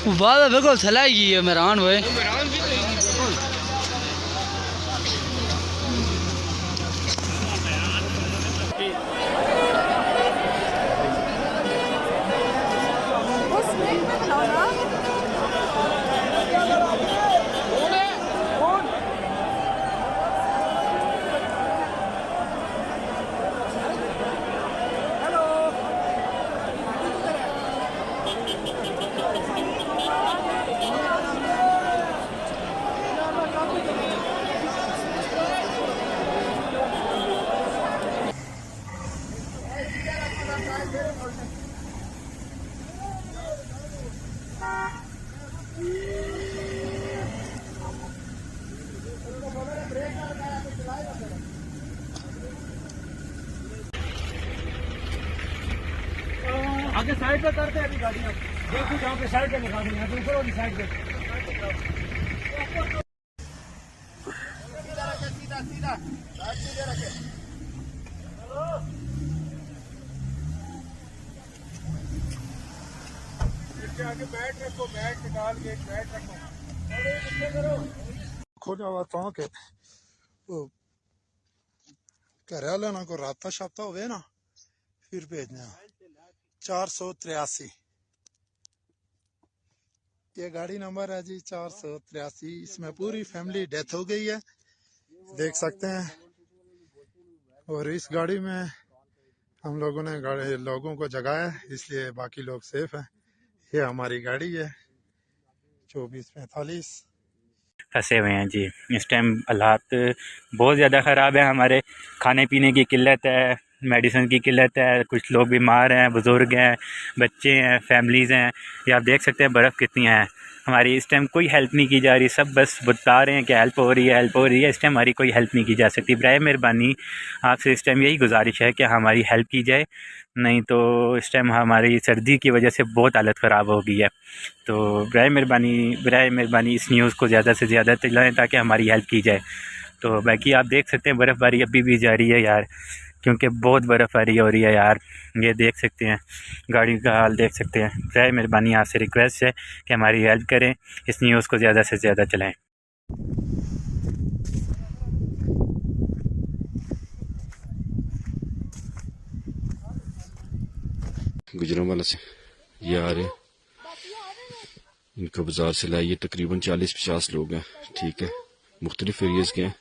वादा बिल्कुल सलाई की है मेहरान भाई। आगे साइड पे करते हैं अभी गाड़ी आप देखो जहाँ पे साइड पे लगा देंगे ऊपर वाली साइड पे। सीधा सीधा सीधे रखे। इसके आगे बैट रखो, बैट निकाल के एक बैट रखो। खो जावा तो के घर वाले ना को राबता शाबता हो ना फिर भेजना। 483 ये गाड़ी नंबर है जी 483। इसमें पूरी फैमिली डेथ हो गई है, देख सकते हैं। और इस गाड़ी में हम लोगों ने लोगों को जगाया इसलिए बाकी लोग सेफ हैं। ये हमारी गाड़ी है 2445। फंसे हुए हैं जी। इस टाइम हालात बहुत ज़्यादा ख़राब है। हमारे खाने पीने की किल्लत है, मेडिसिन की किल्लत है, कुछ लोग बीमार हैं, बुज़ुर्ग हैं, बच्चे हैं, फैमिलीज़ हैं। ये आप देख सकते हैं बर्फ़ कितनी है। हमारी इस टाइम कोई हेल्प नहीं की जा रही, सब बस बता रहे हैं कि हेल्प हो रही है, हेल्प हो रही है। इस टाइम हमारी कोई हेल्प नहीं की जा सकती। बराए मेहरबानी आपसे इस टाइम यही गुजारिश है कि हमारी हेल्प की जाए, नहीं तो इस टाइम हमारी सर्दी की वजह से बहुत हालत ख़राब हो गई है। तो बराए मेहरबानी इस न्यूज़ को ज़्यादा से ज़्यादा चलाएँ ताकि हमारी हेल्प की जाए। तो बाकी आप देख सकते हैं बर्फ़बारी अभी भी जारी है यार, क्योंकि बहुत बर्फ़बारी हो रही है यार। ये देख सकते हैं, गाड़ी का हाल देख सकते हैं। बराए मेहरबानी आपसे रिक्वेस्ट है कि हमारी हेल्प करें, इस न्यूज़ को ज़्यादा से ज़्यादा चलाएँ। गुजरांवाला से ये आ रहे हैं, इनको बाजार से लाइए। तकरीबन 40-50 लोग हैं, ठीक है, मुख्तलिफ एरियाज के हैं।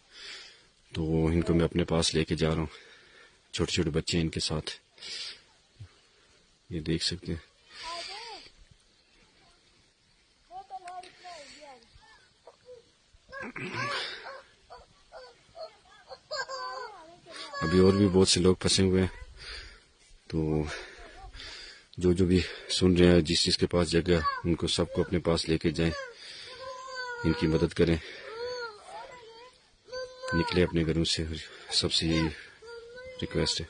तो इनको मैं अपने पास लेके जा रहा हूँ, छोटे छोटे बच्चे इनके साथ, ये देख सकते हैं। अभी और भी बहुत से लोग फंसे हुए हैं। तो जो भी सुन रहे हैं, जिस के पास जगह, उनको सबको अपने पास लेके जाएं, इनकी मदद करें, निकले अपने घरों से। सबसे यही रिक्वेस्ट है।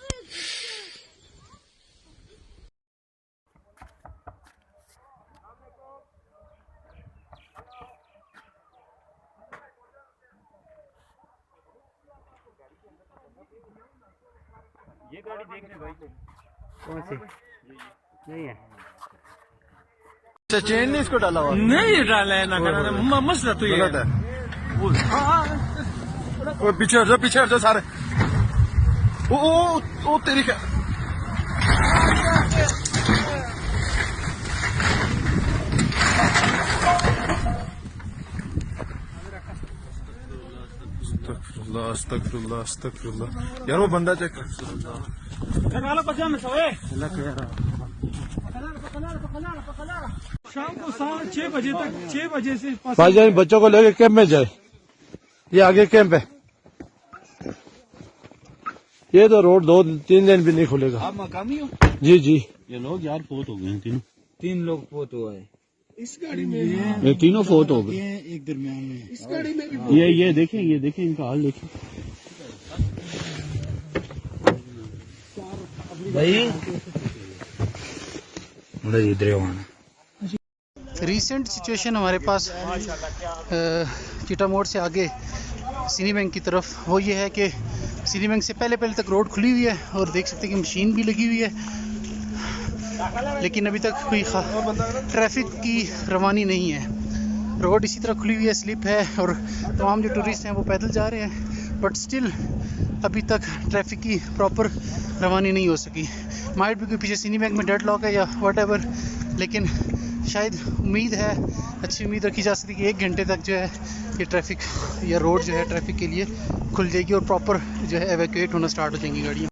ये गाड़ी देखने भाई कौन सी नहीं है, चेन ने इसको डाला हुआ नहीं डाला है ना करना मसला तो ये है। वो पीछे हट जा सारे। ओ तेरी क्या अस्तगफुरुल्लाह। यार वो बंदा चेक शाम को 6 बजे तक, 6 बजे से भाईजान बच्चों को लेके कैंप में जाए। ये आगे कैंप है, ये तो रोड 2-3 दिन भी नहीं खुलेगा। आप मकामी हो? जी। ये लोग यार फोत हो गए हैं, 3 लोग फोत हुआ है इस गाड़ी में, ये तीनों फोत हो गए एक दरमियान में। इस गाड़ी में भी ये देखें इनका हाल देखें भाई। रिसेंट सिचुएशन हमारे पास चीटा मोड़ से आगे सिनी बैंक की तरफ, वो ये है कि सिनी बैंक से पहले तक रोड खुली हुई है और देख सकते हैं कि मशीन भी लगी हुई है। लेकिन अभी तक कोई ट्रैफिक की रवानी नहीं है। रोड इसी तरह खुली हुई है, स्लिप है और तमाम जो टूरिस्ट हैं वो पैदल जा रहे हैं, बट स्टिल अभी तक ट्रैफिक की प्रॉपर रवानी नहीं हो सकी। माइट भी कोई पीछे सिनी बैंक में डेड लॉक है या व्हाटएवर, लेकिन शायद उम्मीद है, अच्छी उम्मीद रखी जा सकती है कि 1 घंटे तक जो है ये ट्रैफिक या रोड जो है ट्रैफिक के लिए खुल जाएगी और प्रॉपर जो है एवैक्यूएट होना स्टार्ट हो जाएंगी गाड़ियाँ।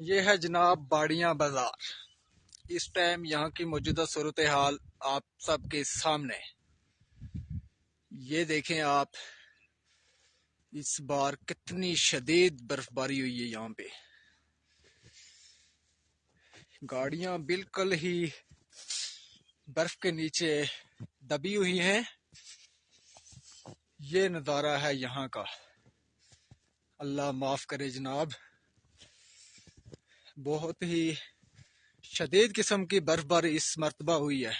ये है जनाब बाड़ियाँ बाजार। इस टाइम यहाँ की मौजूदा सूरत हाल आप सबके सामने। ये देखें आप, इस बार कितनी शदीद बर्फबारी हुई है यहाँ पे। गाड़ियाँ बिल्कुल ही बर्फ के नीचे दबी हुई हैं। ये नज़ारा है यहाँ का। अल्लाह माफ़ करे जनाब, बहुत ही शदीद किस्म की बर्फबारी इस मर्तबा हुई है।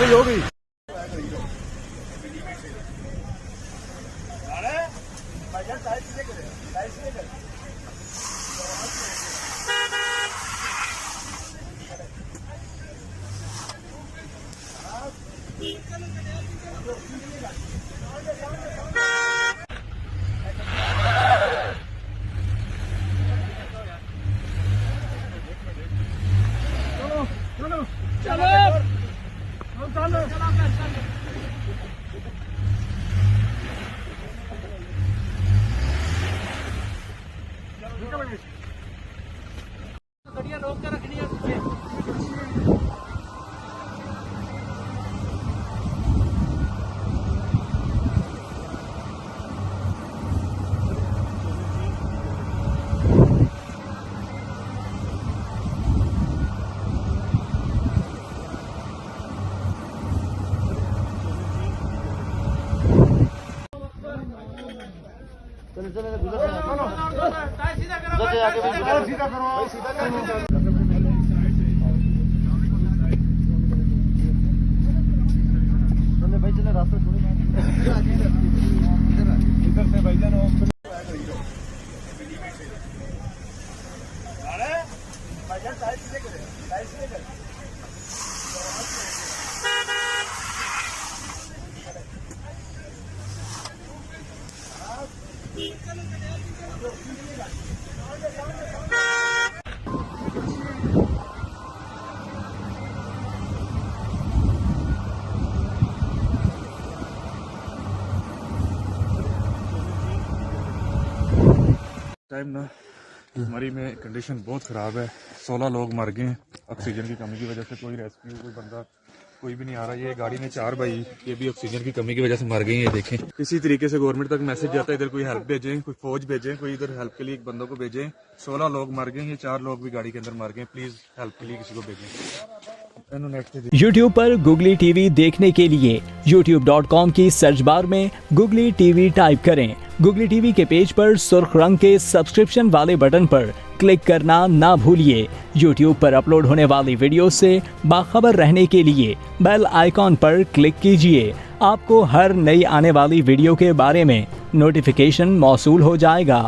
हो गई। टाइम ना हमारी में कंडीशन बहुत ख़राब है। 16 लोग मर गए हैं ऑक्सीजन की कमी की वजह से। कोई रेस्क्यू कोई बंदा कोई भी नहीं आ रहा। ये गाड़ी में 4 भाई ये भी ऑक्सीजन की कमी की वजह से मर गए हैं। ये देखें, किसी तरीके से गवर्नमेंट तक मैसेज जाता है, इधर कोई हेल्प भेजें, कोई फौज भेजें, कोई इधर हेल्प के लिए एक बंदों को भेजें। 16 लोग मर गए, ये 4 लोग भी गाड़ी के अंदर मर गए। प्लीज़ हेल्प के लिए किसी को भेजें। YouTube पर Googly TV देखने के लिए youtube.com की सर्च बार में Googly TV टाइप करें। Googly TV के पेज पर सुर्ख रंग के सब्सक्रिप्शन वाले बटन पर क्लिक करना ना भूलिए। YouTube पर अपलोड होने वाली वीडियो से बाखबर रहने के लिए बेल आइकॉन पर क्लिक कीजिए। आपको हर नई आने वाली वीडियो के बारे में नोटिफिकेशन मौसूल हो जाएगा।